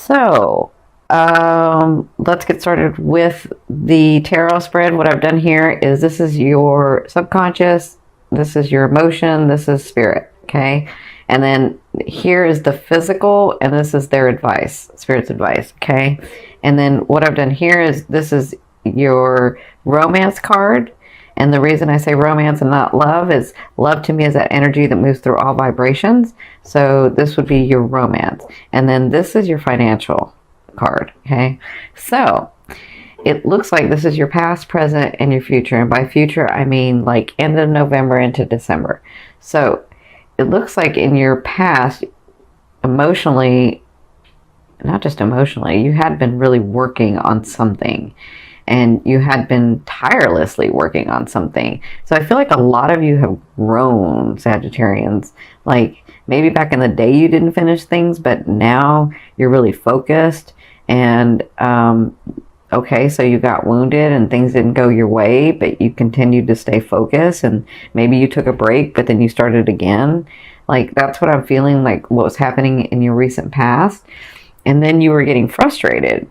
So, let's get started with the tarot spread. What I've done here is this is your subconscious, this is your emotion, this is spirit, okay? And then here is the physical, and this is their advice, spirit's advice, okay? And then what I've done here is this is your romance card. And the reason I say romance and not love is love to me is that energy that moves through all vibrations. So this would be your romance. And then this is your financial card, okay? So it looks like this is your past, present, and your future. And by future, I mean like end of November into December. So it looks like in your past, emotionally, not just emotionally, you had been really working on something. And you had been tirelessly working on something. So I feel like a lot of you have grown, Sagittarians. Like maybe back in the day you didn't finish things, but now you're really focused. And okay, so you got wounded and things didn't go your way, but you continued to stay focused. And maybe you took a break, but then you started again. Like that's what I'm feeling like what was happening in your recent past. And then you were getting frustrated.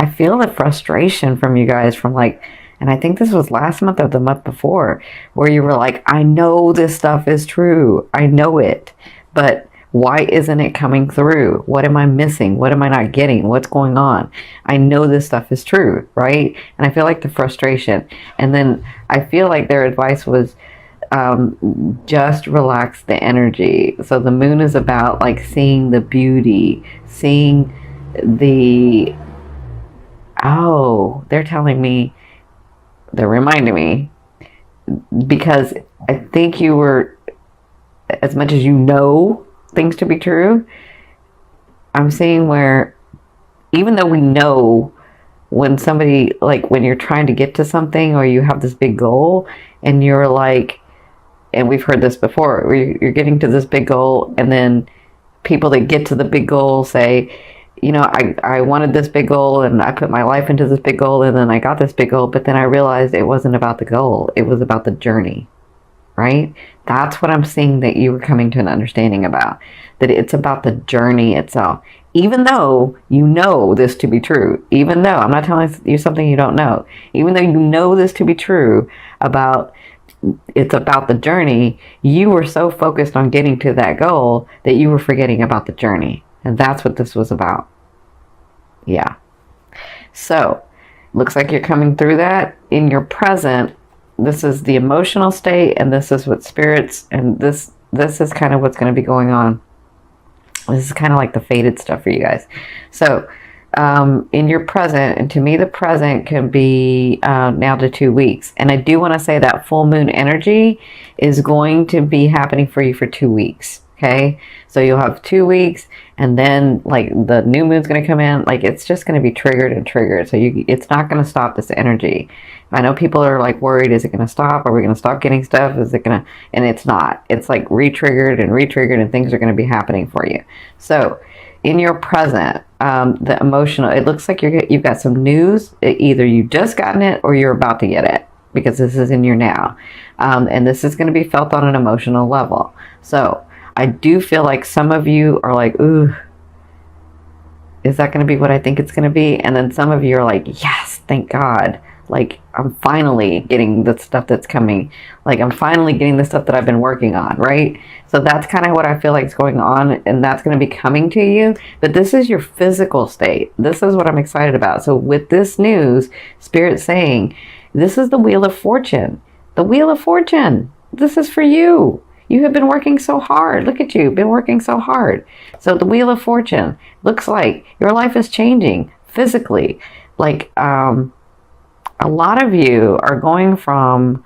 I feel the frustration from you guys from like, and I think this was last month or the month before, where you were like, I know this stuff is true. I know it, but why isn't it coming through? What am I missing? What am I not getting? What's going on? I know this stuff is true, right? And I feel like the frustration. And then I feel like their advice was just relax the energy. So the moon is about like seeing the beauty, seeing the... Oh, they're telling me, they're reminding me, because I think you were, as much as you know things to be true, I'm seeing where, even though we know when somebody, like when you're trying to get to something or you have this big goal and you're like, and we've heard this before, where you're getting to this big goal and then people that get to the big goal say, you know, I wanted this big goal and I put my life into this big goal and then I got this big goal, but then I realized it wasn't about the goal. It was about the journey, right? That's what I'm seeing that you were coming to an understanding about, that it's about the journey itself. Even though you know this to be true, even though I'm not telling you something you don't know, even though you know this to be true about it's about the journey, you were so focused on getting to that goal that you were forgetting about the journey. And that's what this was about. Yeah. So, looks like you're coming through that. In your present, this is the emotional state, and this is what spirits, and this is kind of what's going to be going on. This is kind of like the fated stuff for you guys. So, in your present, and to me the present can be now to 2 weeks. And I do want to say that full moon energy is going to be happening for you for 2 weeks. Okay, so you'll have 2 weeks, and then like the new moon's going to come in. Like it's just going to be triggered and triggered. So it's not going to stop this energy. I know people are like worried, is it going to stop? Are we going to stop getting stuff? Is it going to, and it's not. It's like re-triggered and re-triggered, and things are going to be happening for you. So in your present, the emotional, it looks like you've got some news. Either you've just gotten it or you're about to get it, because this is in your now. And this is going to be felt on an emotional level. So I do feel like some of you are like, ooh, is that going to be what I think it's going to be? And then some of you are like, yes, thank God. Like, I'm finally getting the stuff that's coming. Like, I'm finally getting the stuff that I've been working on, right? So that's kind of what I feel like is going on, and that's going to be coming to you. But this is your physical state. This is what I'm excited about. So with this news, Spirit's saying, this is the Wheel of Fortune. The Wheel of Fortune. This is for you. You have been working so hard. Look at you, been working so hard. So the Wheel of Fortune looks like your life is changing physically. Like a lot of you are going from,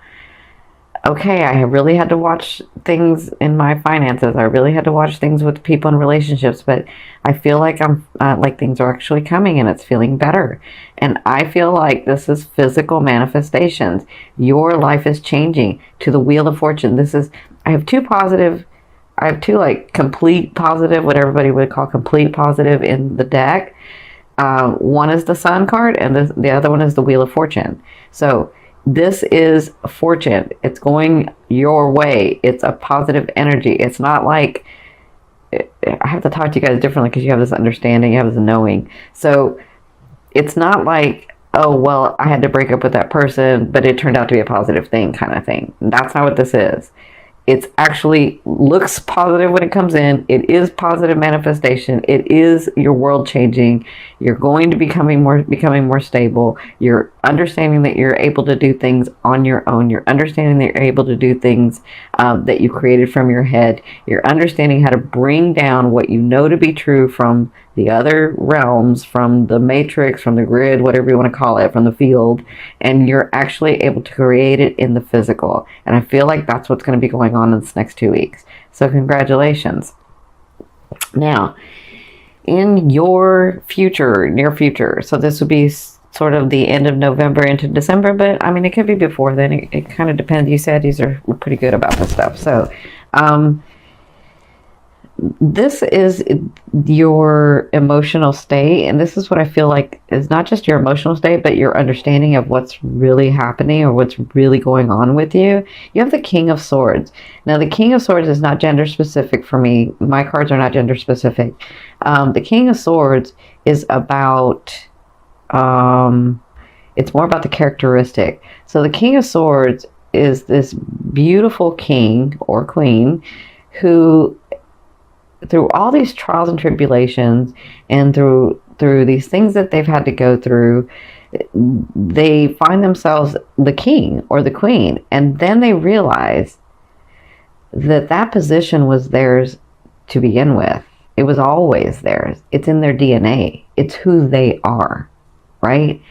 okay, I really had to watch things in my finances. I really had to watch things with people in relationships, but I feel like I'm like things are actually coming and it's feeling better. And I feel like this is physical manifestations. Your life is changing to the Wheel of Fortune. I have two like complete positive, what everybody would call complete positive in the deck. One is the Sun card, and the other one is the Wheel of Fortune. So this is fortune. It's going your way. It's a positive energy. It's not like I have to talk to you guys differently because you have this understanding, you have this knowing. So it's not like, oh, well, I had to break up with that person, but it turned out to be a positive thing kind of thing. That's not what this is. It's actually looks positive when it comes in. It is positive manifestation. It is your world changing. You're going to becoming more stable. You're understanding that you're able to do things on your own. You're understanding that you're able to do things that you created from your head. You're understanding how to bring down what you know to be true from the other realms, from the matrix, from the grid, whatever you want to call it, from the field, and you're actually able to create it in the physical. And I feel like that's what's going to be going on in this next 2 weeks. So congratulations. Now, in your future, near future, so this would be sort of the end of November into December, but I mean, it could be before then. It kind of depends. You said these are pretty good about this stuff. So, this is your emotional state, and this is what I feel like is not just your emotional state, but your understanding of what's really happening or what's really going on with you. You have the King of Swords. Now, the King of Swords is not gender specific for me. My cards are not gender specific. The King of Swords is about, it's more about the characteristic. So the King of Swords is this beautiful king or queen who, through all these trials and tribulations and through these things that they've had to go through, they find themselves the king or the queen, and then they realize that that position was theirs to begin with. It was always theirs. It's in their DNA. It's who they are, right?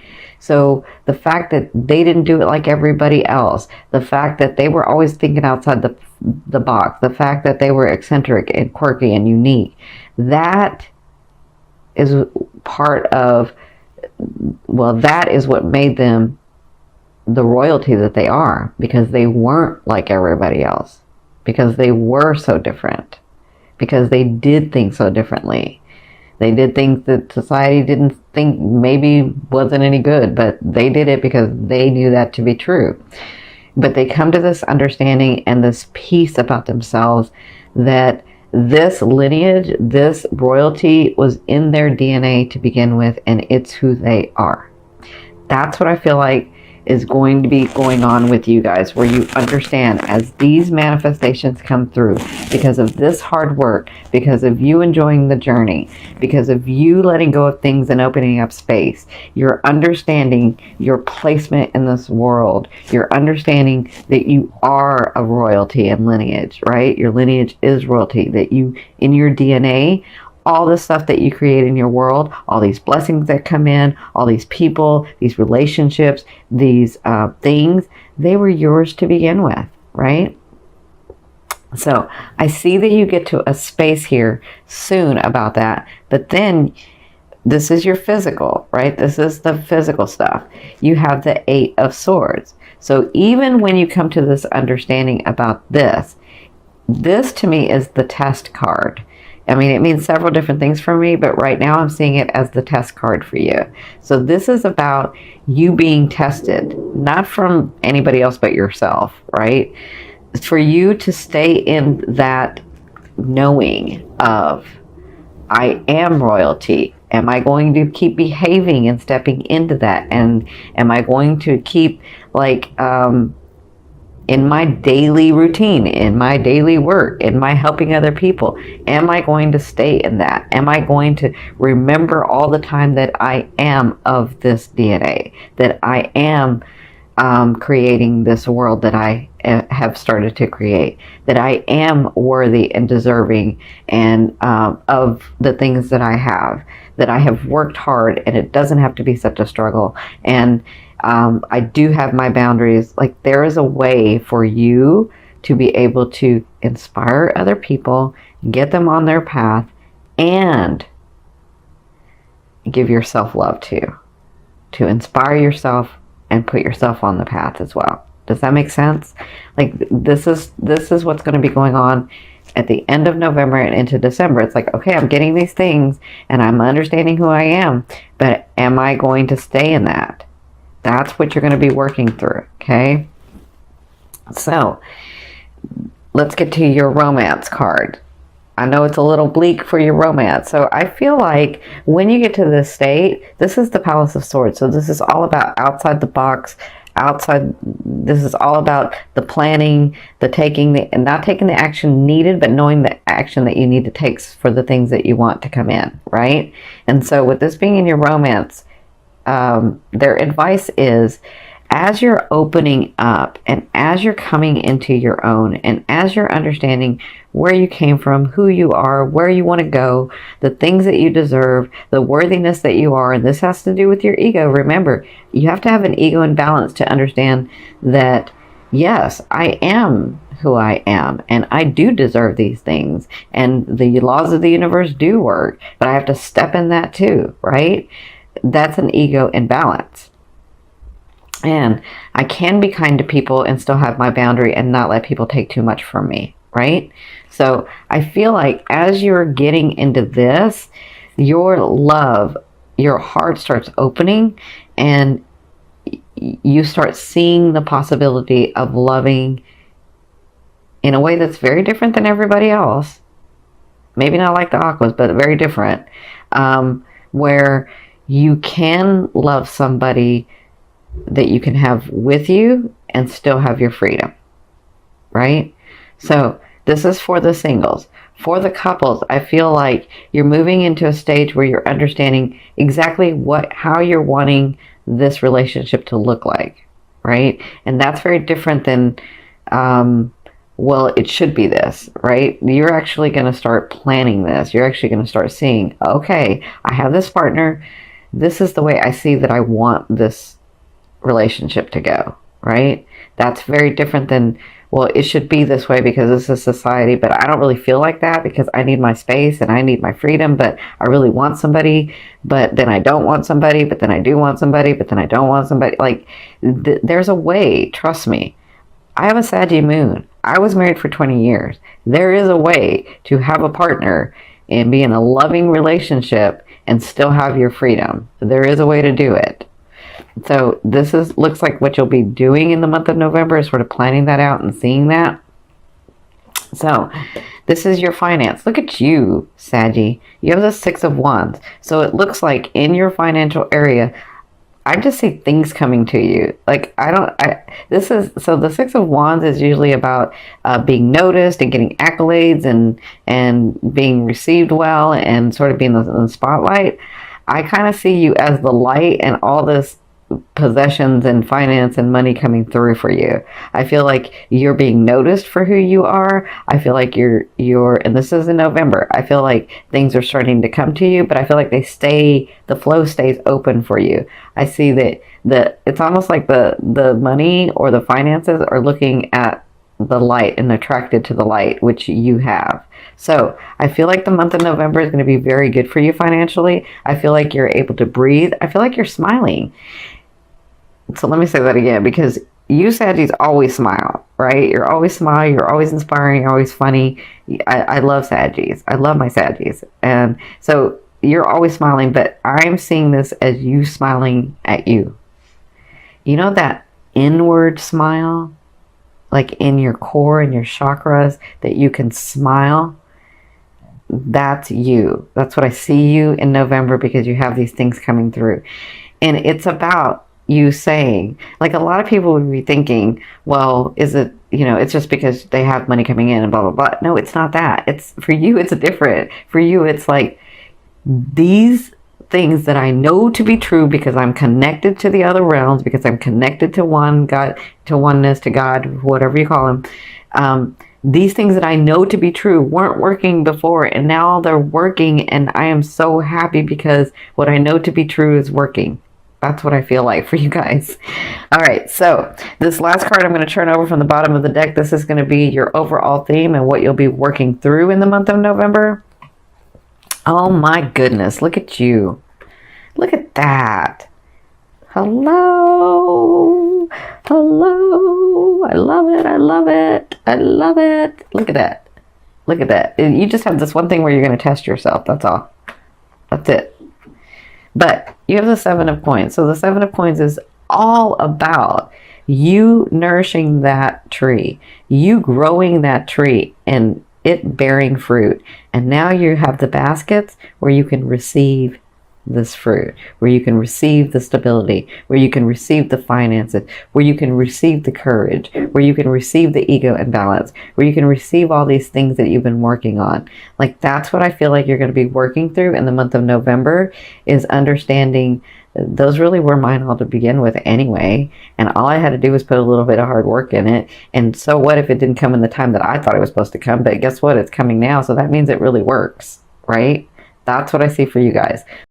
So the fact that they didn't do it like everybody else, the fact that they were always thinking outside the box, the fact that they were eccentric and quirky and unique, that is part of, well, that is what made them the royalty that they are, because they weren't like everybody else, because they were so different, because they did things so differently. They did things that society didn't think maybe wasn't any good, but they did it because they knew that to be true. But they come to this understanding and this peace about themselves that this lineage, this royalty was in their DNA to begin with, and it's who they are. That's what I feel like is going to be going on with you guys, where you understand as these manifestations come through, because of this hard work, because of you enjoying the journey, because of you letting go of things and opening up space, you're understanding your placement in this world. You're understanding that you are a royalty and lineage, right? Your lineage is royalty, that you, in your DNA, all the stuff that you create in your world, all these blessings that come in, all these people, these relationships, these things, they were yours to begin with, right? So I see that you get to a space here soon about that, but then this is your physical, right? This is the physical stuff. You have the Eight of Swords. So even when you come to this understanding about this to me is the test card. I mean, it means several different things for me, but right now I'm seeing it as the test card for you. So this is about you being tested, not from anybody else but yourself, right? It's for you to stay in that knowing of, I am royalty. Am I going to keep behaving and stepping into that? And am I going to keep, like, in my daily routine, in my daily work, in my helping other people, am I going to stay in that? Am I going to remember all the time that I am of this DNA, that I am creating this world that I have started to create, that I am worthy and deserving and of the things that I have worked hard, and it doesn't have to be such a struggle. And I do have my boundaries. Like, there is a way for you to be able to inspire other people, get them on their path, and give yourself love too. To inspire yourself and put yourself on the path as well. Does that make sense? Like, this is what's going to be going on at the end of November and into December. It's like, okay, I'm getting these things and I'm understanding who I am, but am I going to stay in that? That's what you're going to be working through, okay? So, let's get to your romance card. I know it's a little bleak for your romance. So I feel like when you get to this state, this is the Palace of Swords. So this is all about outside the box, this is all about the planning, the taking the, and not taking the action needed, but knowing the action that you need to take for the things that you want to come in, right? And so with this being in your romance, their advice is, as you're opening up and as you're coming into your own and as you're understanding where you came from, who you are, where you want to go, the things that you deserve, the worthiness that you are, and this has to do with your ego. Remember, you have to have an ego in balance to understand that, yes, I am who I am and I do deserve these things and the laws of the universe do work, but I have to step in that too, right? That's an ego in balance. And I can be kind to people and still have my boundary and not let people take too much from me, right? So I feel like as you're getting into this, your love, your heart starts opening and you start seeing the possibility of loving in a way that's very different than everybody else. Maybe not like the Aquas, but very different. Where you can love somebody that you can have with you and still have your freedom, right? So this is for the singles. For the couples, I feel like you're moving into a stage where you're understanding exactly how you're wanting this relationship to look like, right? And that's very different than, well, it should be this, right? You're actually going to start planning this. You're actually going to start seeing, okay, I have this partner. This is the way I see that I want this relationship to go, right? That's very different than, well, it should be this way because this is society, but I don't really feel like that because I need my space and I need my freedom, but I really want somebody, but then I don't want somebody, but then I do want somebody, but then I don't want somebody. Like, there's a way, trust me. I have a Saggy moon. I was married for 20 years. There is a way to have a partner and be in a loving relationship and still have your freedom. There is a way to do it. So this looks like what you'll be doing in the month of November is sort of planning that out and seeing that. So this is your finance. Look at you, Saggy. You have the Six of Wands. So it looks like in your financial area, I just see things coming to you. Like, so the Six of Wands is usually about being noticed and getting accolades and being received well and sort of being in the spotlight. I kind of see you as the light and all this possessions and finance and money coming through for you. I feel like you're being noticed for who you are. I feel like you're and this is in November. I feel like things are starting to come to you, but I feel like the flow stays open for you. I see that it's almost like the money or the finances are looking at the light and attracted to the light, which you have. So I feel like the month of November is going to be very good for you financially. I feel like you're able to breathe. I feel like you're smiling. So let me say that again, because you Saggies always smile, right? You're always smile. You're always inspiring. You're always funny. I love Saggies. I love my Saggies. And so you're always smiling, but I'm seeing this as you smiling at you. You know that inward smile, like in your core and your chakras, that you can smile? That's you. That's what I see you in November, because you have these things coming through. And it's about you saying, like, a lot of people would be thinking, well, is it, it's just because they have money coming in and blah, blah, blah. No, it's not that. It's for you, it's different. For you, it's like these things that I know to be true because I'm connected to the other realms, because I'm connected to one God, to oneness, to God, whatever you call him. These things that I know to be true weren't working before, and now they're working, and I am so happy because what I know to be true is working. That's what I feel like for you guys. All right, so this last card I'm going to turn over from the bottom of the deck. This is going to be your overall theme and what you'll be working through in the month of November. Oh my goodness, look at you. Look at that. Hello. Hello. I love it. I love it. I love it. Look at that. Look at that. You just have this one thing where you're going to test yourself. That's all. That's it. But you have the Seven of Coins. So the Seven of Coins is all about you nourishing that tree, you growing that tree and it bearing fruit. And now you have the baskets where you can receive this fruit, where you can receive the stability, where you can receive the finances, where you can receive the courage, where you can receive the ego imbalance, where you can receive all these things that you've been working on. Like, that's what I feel like you're going to be working through in the month of November, is understanding those really were mine all to begin with anyway, and all I had to do was put a little bit of hard work in it. And so what if it didn't come in the time that I thought it was supposed to come? But guess what? It's coming now, so that means it really works, right? That's what I see for you guys.